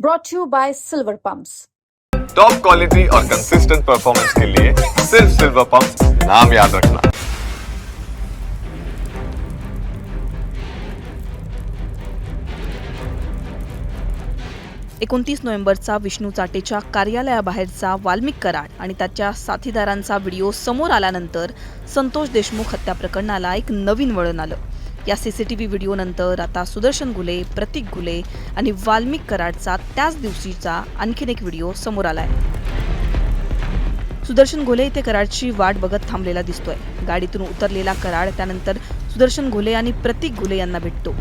brought to you by Silver Pumps. Top quality और consistent performance के लिए सिर्फ silver pump नाम याद रखना। 29 नोव्हेंबरचा विष्णू चाटेच्या कार्यालयाबाहेरचा वाल्मिक कराड आणि त्याच्या साथीदारांचा व्हिडिओ समोर आल्यानंतर संतोष देशमुख हत्या प्रकरणाला एक नवीन वळण आलं। या सीसीटीव्ही व्हिडिओनंतर आता सुदर्शन घुले, प्रतीक घुले आणि वाल्मिक कराडचा त्याच दिवशीचा आणखीन एक व्हिडिओ समोर आलाय। सुदर्शन घुले इथे कराडची वाट बघत थांबलेला दिसतोय। गाडीतून उतरलेला कराड त्यानंतर सुदर्शन घुले आणि प्रतीक घुले यांना भेटतो।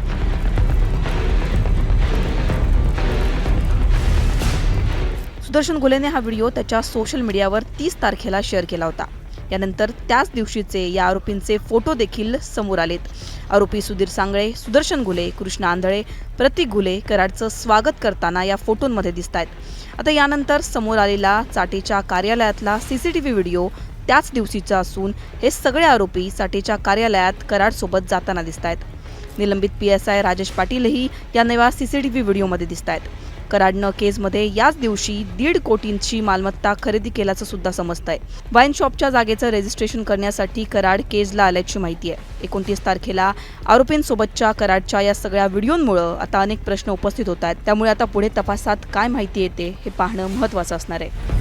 सुदर्शन घुलेने हा व्हिडिओ त्याच्या सोशल मीडियावर 30 तारखेला शेअर केला होता। यानंतर त्याच दिवशीचे या आरोपींचे फोटो देखील समोर आलेत। आरोपी सुधीर सांगळे, सुदर्शन घुले, कृष्ण आंधळे, प्रतीक घुले कराडचं स्वागत करताना या फोटोंमध्ये दिसतायत। आता यानंतर समोर आलेला चाटेच्या कार्यालयातला सीसीटीव्ही व्हिडिओ त्याच दिवशीचा असून हे सगळे आरोपी चाटेच्या कार्यालयात कराडसोबत जाताना दिसतायत। निलंबित PSI राजेश पाटीलही या नव्या सीसीटीव्ही व्हिडिओमध्ये दिसतायत। कराडनं केजमध्ये याच दिवशी 1.5 कोटींची मालमत्ता खरेदी केल्याचं सुद्धा समजतंय। वाईन शॉपच्या जागेचं रजिस्ट्रेशन करण्यासाठी कराड केजला आल्याची माहिती आहे। 29 तारखेला आरोपींसोबतच्या कराडच्या या सगळ्या व्हिडिओंमुळे आता अनेक प्रश्न उपस्थित होत आहेत। त्यामुळे आता पुढे तपासात काय माहिती येते हे पाहणं महत्त्वाचं असणार आहे।